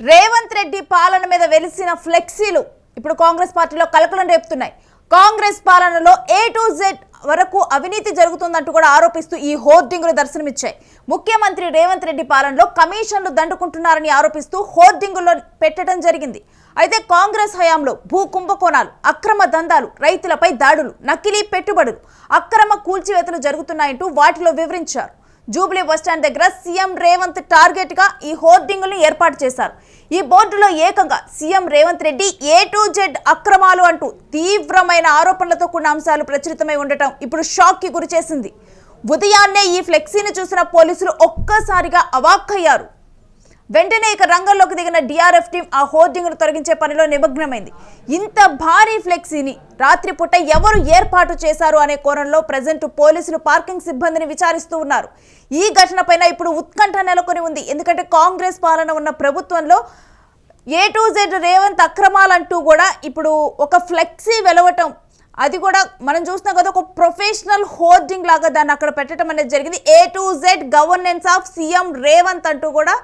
రేవంత్ రెడ్డి పాలన మీద వెలిసిన ఫ్లెక్సీలు ఇప్పుడు కాంగ్రెస్ పార్టీలో కలకలం రేపుతున్నాయి. కాంగ్రెస్ పాలనలో A to Z వరకు అవినీతి జరుగుతుందంటూ కూడా ఆరోపిస్తూ ఈ హోర్డింగులు దర్శనమిచ్చాయి. ముఖ్యమంత్రి రేవంత్ రెడ్డి పాలనలో కమిషన్లు దండుకుంటున్నారని ఆరోపిస్తూ హోర్డింగుల్లో పెట్టడం జరిగింది. అయితే కాంగ్రెస్ హయాంలో భూ కుంభకోణాలు, అక్రమ దందాలు, రైతులపై దాడులు, నకిలీ పెట్టుబడులు, అక్రమ కూల్చివేతలు జరుగుతున్నాయంటూ వాటిలో వివరించారు. జూబ్లీ బస్టాండ్ దగ్గర సీఎం రేవంత్ టార్గెట్ గా ఈ హోర్డింగులను ఏర్పాటు చేశారు. ఈ బోర్డులో ఏకంగా CM Revanth Reddy A to Z అక్రమాలు అంటూ తీవ్రమైన ఆరోపణలతో కూడిన అంశాలు ప్రచురితమై ఉండటం ఇప్పుడు షాక్ కి గురిచేసింది. ఉదయాన్నే ఈ ఫ్లెక్సీని చూసిన పోలీసులు ఒక్కసారిగా అవాక్కయ్యారు. వెంటనే ఇక రంగంలోకి దిగిన DRF టీం ఆ హోర్డింగ్ను తొలగించే పనిలో నిమగ్నమైంది. ఇంత భారీ ఫ్లెక్సీని రాత్రిపూట ఎవరు ఏర్పాటు చేశారు అనే కోణంలో ప్రజెంట్ పోలీసులు పార్కింగ్ సిబ్బందిని విచారిస్తూ ఉన్నారు. ఈ ఘటనపైన ఇప్పుడు ఉత్కంఠ నెలకొని ఉంది. ఎందుకంటే కాంగ్రెస్ పాలన ఉన్న ప్రభుత్వంలో A to Z రేవంత్ అక్రమాలంటూ కూడా ఇప్పుడు ఒక ఫ్లెక్సీ వెలవటం, అది కూడా మనం చూస్తున్నాం కదా, ఒక ప్రొఫెషనల్ హోర్డింగ్ లాగా దాన్ని అక్కడ పెట్టడం అనేది జరిగింది. A to Z governance of CM Revanth అంటూ కూడా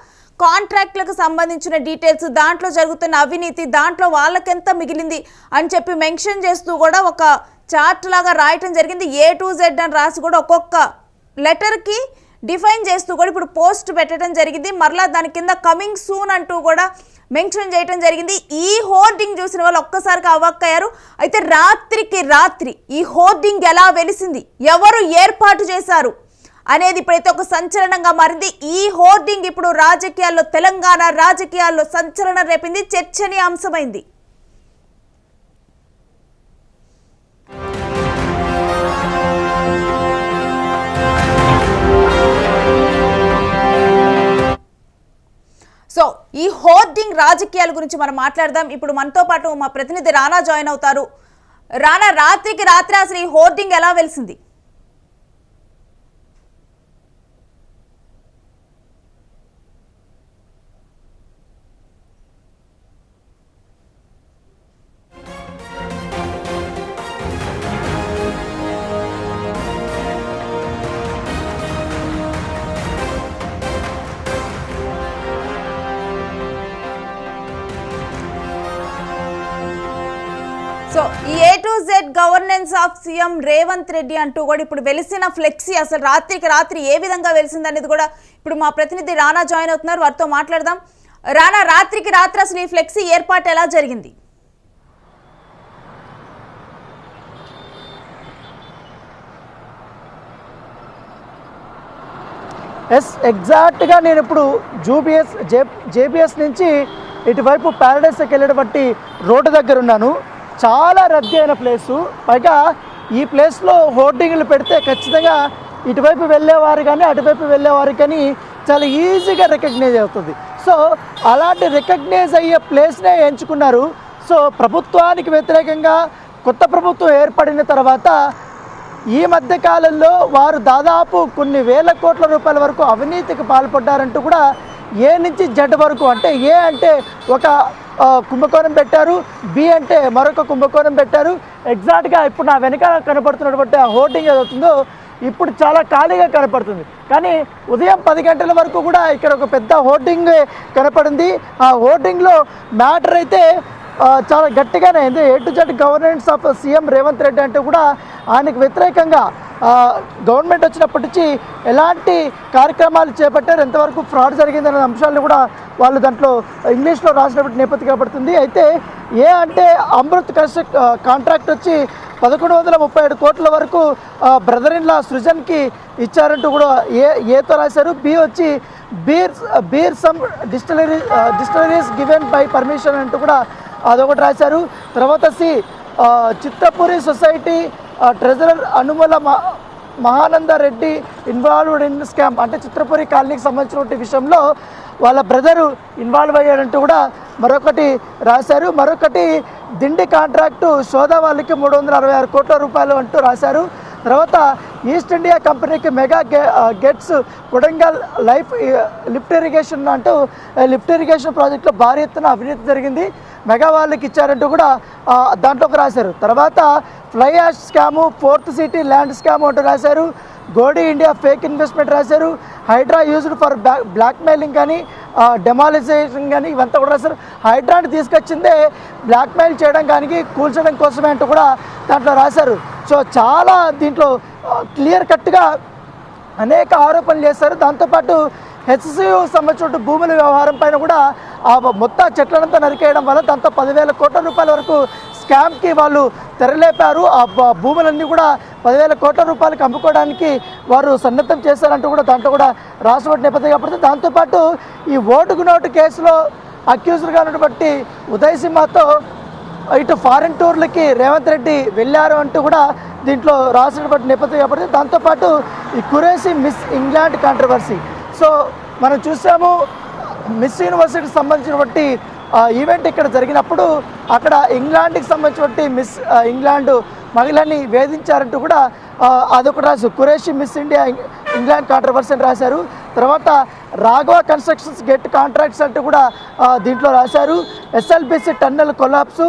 కాంట్రాక్ట్లకు సంబంధించిన డీటెయిల్స్, దాంట్లో జరుగుతున్న అవినీతి, దాంట్లో వాళ్ళకెంత మిగిలింది అని చెప్పి మెన్షన్ చేస్తూ కూడా ఒక చార్ట్ లాగా రాయటం జరిగింది. A to Z అని రాసి కూడా ఒక్కొక్క లెటర్కి డిఫైన్ చేస్తూ కూడా ఇప్పుడు పోస్ట్ పెట్టడం జరిగింది. మరలా దాని కింద కమింగ్ సూన్ అంటూ కూడా మెన్షన్ చేయడం జరిగింది. ఈ హోర్డింగ్ చూసిన వాళ్ళు ఒక్కసారిగా అవాక్కయ్యారు. అయితే రాత్రికి రాత్రి ఈ హోర్డింగ్ ఎలా వెలిసింది, ఎవరు ఏర్పాటు చేశారు అనేది ఇప్పుడైతే ఒక సంచలనంగా మారింది. ఈ హోర్డింగ్ ఇప్పుడు రాజకీయాల్లో, తెలంగాణ రాజకీయాల్లో సంచలనం రేపింది, చర్చనీయాంశమైంది. సో ఈ హోర్డింగ్ రాజకీయాల గురించి మనం మాట్లాడదాం. ఇప్పుడు మనతో పాటు మా ప్రతినిధి రానా జాయిన్ అవుతారు. రానా, రాత్రికి రాత్రి అసలు ఈ హోర్డింగ్ ఎలా వెలిసింది? సో ఈ A to Z governance of CM Revanth Reddy అంటూ కూడా ఇప్పుడు వెలిసిన ఫ్లెక్సీ అసలు రాత్రికి రాత్రి ఏ విధంగా వెలిసింది అనేది కూడా ఇప్పుడు మా ప్రతినిధి రానా జాయిన్ అవుతున్నారు, వారితో మాట్లాడదాం. రానా, రాత్రికి రాత్రి అసలు ఈ ఫ్లెక్సీ ఏర్పాటు ఎలా జరిగింది? ఎగ్జాక్ట్గా నేను ఇప్పుడు జేబీఎస్ నుంచి ఇటువైపు ప్యారడైస్కి వెళ్ళేటువంటి రోడ్డు దగ్గర ఉన్నాను. చాలా రద్దీ అయిన ప్లేసు, పైగా ఈ ప్లేస్లో హోర్డింగ్లు పెడితే ఖచ్చితంగా ఇటువైపు వెళ్ళేవారు కానీ అటువైపు వెళ్ళేవారు కానీ చాలా ఈజీగా రికగ్నైజ్ అవుతుంది. సో అలాంటి రికగ్నైజ్ అయ్యే ప్లేస్నే ఎంచుకున్నారు. సో ప్రభుత్వానికి వ్యతిరేకంగా కొత్త ప్రభుత్వం ఏర్పడిన తర్వాత ఈ మధ్య కాలంలో వారు దాదాపు కొన్ని వేల కోట్ల రూపాయల వరకు అవినీతికి పాల్పడ్డారంటూ కూడా A నుంచి Z వరకు, అంటే A అంటే ఒక కుంభకోణం పెట్టారు, B అంటే మరొక కుంభకోణం పెట్టారు. ఎగ్జాక్ట్గా ఇప్పుడు నా వెనకాల కనపడుతున్నటువంటి ఆ హోర్డింగ్ ఏదవుతుందో ఇప్పుడు చాలా ఖాళీగా కనపడుతుంది. కానీ ఉదయం 10 గంటల వరకు కూడా ఇక్కడ ఒక పెద్ద హోర్డింగ్ కనపడింది. ఆ హోర్డింగ్లో మ్యాటర్ అయితే చాలా గట్టిగానే అయింది. A to Z governance of CM Revanth Reddy అంటే కూడా ఆయనకు వ్యతిరేకంగా గవర్నమెంట్ వచ్చినప్పటి నుంచి ఎలాంటి కార్యక్రమాలు చేపట్టారు, ఎంతవరకు ఫ్రాడ్ జరిగిందనే అంశాలను కూడా వాళ్ళు దాంట్లో ఇంగ్లీష్లో రాసినటువంటి నేపథ్యం కనబడుతుంది. అయితే A అంటే అమృత్ కాంట్రాక్ట్ వచ్చి 1137 కోట్ల వరకు బ్రదర్ ఇన్ లా సృజన్కి ఇచ్చారంటూ కూడా ఏతో రాశారు. B వచ్చి beer some distilleries given by permission అంటూ కూడా అదొకటి రాశారు. తర్వాత C Chitrapuri society treasurer Anumula Mahananda Reddy involved in scam, అంటే చిత్రపురి కాలనీకి సంబంధించిన విషయంలో వాళ్ళ బ్రదరు ఇన్వాల్వ్ అయ్యాడంటూ కూడా మరొకటి రాశారు. మరొకటి దిండి కాంట్రాక్టు సోదా వాళ్ళకి 366 కోట్ల రూపాయలు అంటూ రాశారు. తర్వాత ఈస్ట్ ఇండియా కంపెనీకి mega gets Kodangal lift irrigation అంటూ లిఫ్ట్ ఇరిగేషన్ ప్రాజెక్టులో భారీ ఎత్తున అవినీతి జరిగింది. మెగా వాళ్ళకి ఇచ్చారంటూ కూడా దాంట్లోకి రాశారు. తర్వాత fly ash scam, fourth city land scam అంటూ రాశారు. గోడి ఇండియా ఫేక్ ఇన్వెస్ట్మెంట్ రాశారు. హైడ్రా యూజ్డ్ ఫర్ బ్లాక్మెయిలింగ్ కానీ డెమాలిజేషన్ కానీ ఇవంతా కూడా రాశారు. హైడ్రాని తీసుకొచ్చిందే బ్లాక్మెయిల్ చేయడం కానీ కూల్చడం కోసమే అంటూ కూడా దాంట్లో రాశారు. సో చాలా దీంట్లో క్లియర్ కట్గా అనేక ఆరోపణలు చేశారు. దాంతోపాటు హెచ్సియు సంబంధించిన భూముల వ్యవహారం పైన కూడా మొత్తం చెట్లనంతా నరికేయడం వల్ల దాంతో 10,000 కోట్ల రూపాయల వరకు స్కామ్కి వాళ్ళు తెరలేపారు. ఆ భూములన్నీ కూడా 10,000 కోట్ల రూపాయలకి అమ్ముకోవడానికి వారు సన్నద్ధం చేశారంటూ కూడా దాంట్లో కూడా రాసినటువంటి నేపథ్యం కాబట్టి దాంతోపాటు ఈ ఓటుకు నోటు కేసులో అక్యూజ్డ్గా ఉన్నటువంటి ఉదయ్ సింహతో ఇటు ఫారిన్ టూర్లకి రేవంత్ రెడ్డి వెళ్ళారు అంటూ కూడా దీంట్లో రాసినటువంటి నేపథ్యం కాబట్టి దాంతోపాటు ఈ Qureshi miss England controversy. So మనం చూసాము మిస్ యూనివర్సిటీకి సంబంధించినటువంటి ఈవెంట్ ఇక్కడ జరిగినప్పుడు అక్కడ ఇంగ్లాండ్కి సంబంధించినటువంటి మిస్ ఇంగ్లాండ్ మహిళని వేధించారంటూ కూడా అదొకటి రాశారు. Qureshi miss India England controversy అని రాశారు. తర్వాత రాఘవ కన్స్ట్రక్షన్స్ గెట్ కాంట్రాక్ట్స్ అంటూ కూడా దీంట్లో రాశారు. ఎస్ఎల్బిసి టన్నెల్ కొలాప్సు,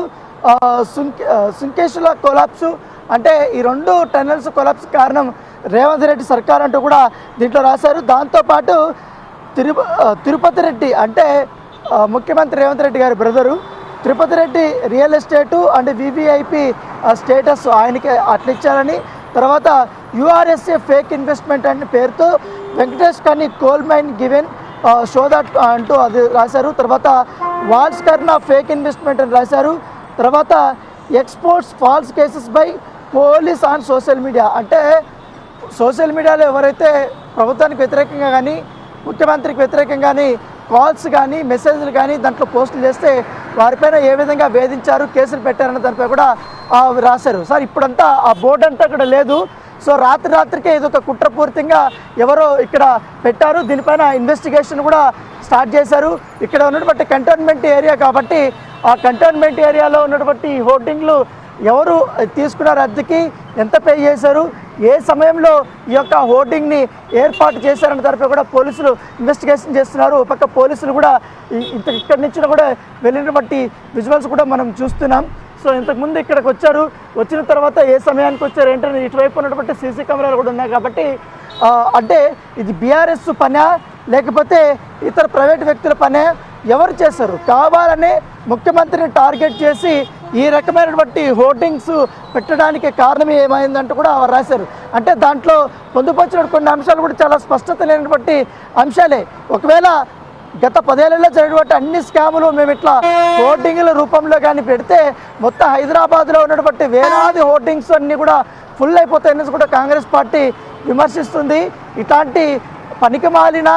సుంకేశ్ల కొలాప్సు, అంటే ఈ 2 టన్నెల్స్ కొలాప్స్ కారణం రేవంత్ రెడ్డి సర్కార్ అంటూ కూడా దీంట్లో రాశారు. దాంతోపాటు తిరుపతి రెడ్డి అంటే ముఖ్యమంత్రి రేవంత్ రెడ్డి గారి brother Tirupati Reddy real estate and VVIP status ఆయనకి అట్లా ఇచ్చారని, తర్వాత యుఆర్ఎస్ఏ ఫేక్ ఇన్వెస్ట్మెంట్ అనే పేరుతో వెంకటేష్ కని కోల్ మైన్ గివెన్ షోదట్ అంటూ అది రాశారు. తర్వాత వాల్స్ కర్నా ఫేక్ ఇన్వెస్ట్మెంట్ అని రాశారు. తర్వాత exports false cases by police on social media, అంటే సోషల్ మీడియాలో ఎవరైతే ప్రభుత్వానికి వ్యతిరేకంగా కానీ ముఖ్యమంత్రికి వ్యతిరేకంగా కానీ కాల్స్ కానీ మెసేజ్లు కానీ దాంట్లో పోస్టులు చేస్తే వారిపైన ఏ విధంగా వేధించారు, కేసులు పెట్టారన్న దానిపై కూడా రాశారు. సార్ ఇప్పుడంతా ఆ బోర్డు అంతా అక్కడ లేదు. సో రాత్రికే ఇది ఒక కుట్రపూరితంగా ఎవరో ఇక్కడ పెట్టారు. దీనిపైన ఇన్వెస్టిగేషన్ కూడా స్టార్ట్ చేశారు. ఇక్కడ ఉన్నటువంటి కంటోన్మెంట్ ఏరియా కాబట్టి ఆ కంటోన్మెంట్ ఏరియాలో ఉన్నటువంటి హోర్డింగ్లు ఎవరు తీసుకున్నారు, అద్దెకి ఎంత పే చేశారు, ఏ సమయంలో ఈ యొక్క హోర్డింగ్ని ఏర్పాటు చేశారన్న దానిపై కూడా పోలీసులు ఇన్వెస్టిగేషన్ చేస్తున్నారు. ఒక పక్క పోలీసులు కూడా ఇక్కడి నుంచి కూడా వెళ్ళినటువంటి విజువల్స్ కూడా మనం చూస్తున్నాం. సో ఇంతకుముందు ఇక్కడికి వచ్చారు, వచ్చిన తర్వాత ఏ సమయానికి వచ్చారు ఏంటంటే ఇటువైపు ఉన్నటువంటి సీసీ కెమెరాలు కూడా ఉన్నాయి కాబట్టి అంటే ఇది బీఆర్ఎస్ పనా లేకపోతే ఇతర ప్రైవేట్ వ్యక్తుల పనే, ఎవరు చేశారు? కావాలనే ముఖ్యమంత్రిని టార్గెట్ చేసి ఈ రకమైనటువంటి హోర్డింగ్స్ పెట్టడానికి కారణం ఏమైందంటూ కూడా వారు రాశారు. అంటే దాంట్లో పొందుపరిచిన కొన్ని అంశాలు కూడా చాలా స్పష్టత లేనటువంటి అంశాలే. ఒకవేళ గత 10 ఏళ్లలో జరిగినటువంటి అన్ని స్కాములు మేము ఇట్లా హోర్డింగ్ల రూపంలో కానీ పెడితే మొత్తం హైదరాబాద్లో ఉన్నటువంటి వేలాది హోర్డింగ్స్ అన్నీ కూడా ఫుల్ అయిపోతాయని కూడా కాంగ్రెస్ పార్టీ విమర్శిస్తుంది. ఇట్లాంటి పనికిమాలిన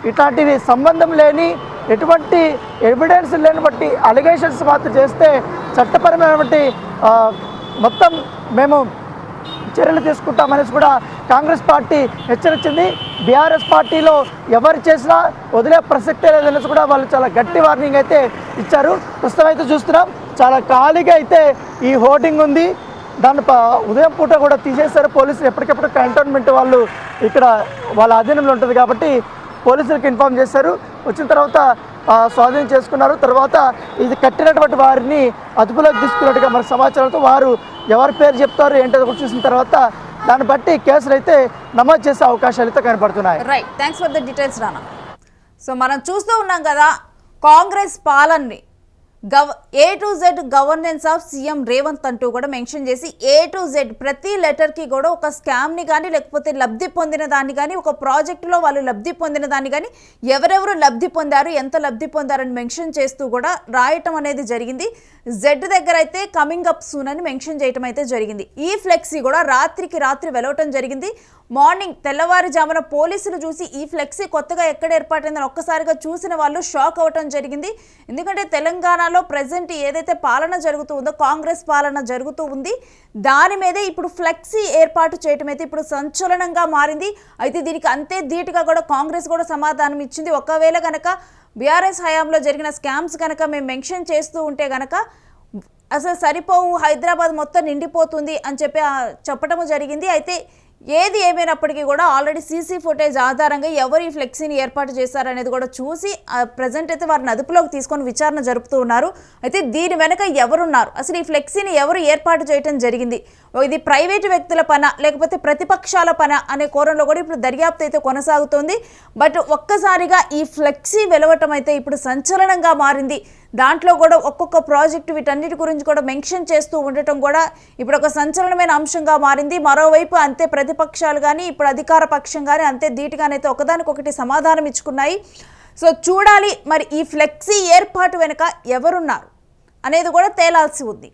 ఇట్లాంటివి సంబంధం లేని ఎటువంటి ఎవిడెన్స్ లేని బట్టి అలిగేషన్స్ మాత్రం చేస్తే చట్టపరమైనటువంటి మొత్తం మేము చర్యలు తీసుకుంటామనేసి కూడా కాంగ్రెస్ పార్టీ హెచ్చరించింది. బీఆర్ఎస్ పార్టీలో ఎవరు చేసినా వదిలే ప్రసక్తే లేదనేసి కూడా వాళ్ళు చాలా గట్టి వార్నింగ్ అయితే ఇచ్చారు. ప్రస్తుతం అయితే చూస్తున్నాం చాలా ఖాళీగా అయితే ఈ హోర్డింగ్ ఉంది. దాన్ని ఉదయం పూట కూడా తీసేశారు పోలీసులు. ఎప్పటికెప్పుడు కంటోన్మెంట్ వాళ్ళు ఇక్కడ వాళ్ళ అధీనంలో ఉంటుంది కాబట్టి పోలీసులకు ఇన్ఫార్మ్ చేశారు. వచ్చిన తర్వాత స్వాధీనం చేసుకున్నారు. తర్వాత ఇది కట్టినటువంటి వారిని అదుపులోకి తీసుకున్నట్టుగా మన సమాచారంతో వారు ఎవరి పేరు చెప్తారు ఏంటో కూడా చూసిన తర్వాత దాన్ని బట్టి కేసులు అయితే నమోదు చేసే అవకాశాలు అయితే కనపడుతున్నాయి. Right, thanks for the details Rana. So మనం చూస్తూ ఉన్నాం కదా కాంగ్రెస్ పాలనని A to Z governance of CM Revanth అంటూ కూడా మెన్షన్ చేసి A to Z ప్రతి లెటర్కి కూడా ఒక స్కామ్ని కానీ లేకపోతే లబ్ధి పొందిన దాన్ని కానీ ఒక ప్రాజెక్టులో వాళ్ళు లబ్ధి పొందిన దాన్ని కానీ ఎవరెవరు లబ్ధి పొందారు ఎంత లబ్ధి పొందారని మెన్షన్ చేస్తూ కూడా రాయటం అనేది జరిగింది. జెడ్ దగ్గర అయితే కమింగ్ అప్ సూన్ అని మెన్షన్ చేయటం అయితే జరిగింది. ఈ ఫ్లెక్సీ కూడా రాత్రికి రాత్రి వెలవటం జరిగింది. మార్నింగ్ తెల్లవారుజామున పోలీసులు చూసి ఈ ఫ్లెక్సీ కొత్తగా ఎక్కడ ఏర్పాటైందని ఒక్కసారిగా చూసిన వాళ్ళు షాక్ అవ్వటం జరిగింది. ఎందుకంటే తెలంగాణలో ప్రజెంట్ ఏదైతే పాలన జరుగుతూ ఉందో కాంగ్రెస్ పాలన జరుగుతూ ఉంది దాని మీదే ఇప్పుడు ఫ్లెక్సీ ఏర్పాటు చేయటం అయితే ఇప్పుడు సంచలనంగా మారింది. అయితే దీనికి అంతే ధీటుగా కూడా కాంగ్రెస్ కూడా సమాధానం ఇచ్చింది. ఒకవేళ కనుక బీఆర్ఎస్ హయాంలో జరిగిన స్కామ్స్ కనుక మేము మెన్షన్ చేస్తూ ఉంటే కనుక అసలు సరిపోవు, హైదరాబాద్ మొత్తం నిండిపోతుంది అని చెప్పి చెప్పడము జరిగింది. అయితే ఏది ఏమైనప్పటికీ కూడా ఆల్రెడీ సీసీ ఫుటేజ్ ఆధారంగా ఎవరు ఈ ఫ్లెక్సీని ఏర్పాటు చేశారనేది కూడా చూసి ప్రజెంట్ అయితే వారిని అదుపులోకి తీసుకొని విచారణ జరుపుతూ ఉన్నారు. అయితే దీని వెనక ఎవరున్నారు, అసలు ఈ ఫ్లెక్సీని ఎవరు ఏర్పాటు చేయడం జరిగింది, ఇది ప్రైవేటు వ్యక్తుల పన లేకపోతే ప్రతిపక్షాల పన అనే కోణంలో కూడా ఇప్పుడు దర్యాప్తు అయితే కొనసాగుతోంది. బట్ ఒక్కసారిగా ఈ ఫ్లెక్సీ వెలవటం అయితే ఇప్పుడు సంచలనంగా మారింది. దాంట్లో కూడా ఒక్కొక్క ప్రాజెక్టు వీటన్నిటి గురించి కూడా మెన్షన్ చేస్తూ ఉండటం కూడా ఇప్పుడు ఒక సంచలనమైన అంశంగా మారింది. మరోవైపు అంతే ప్రతిపక్షాలు కానీ ఇప్పుడు అధికార పక్షం కానీ అంతే ధీటుగానైతే ఒకదానికొకటి సమాధానం ఇచ్చుకున్నాయి. సో చూడాలి మరి ఈ ఫ్లెక్సీ ఏర్పాటు వెనుక ఎవరున్నారు అనేది కూడా తేలాల్సి ఉంది.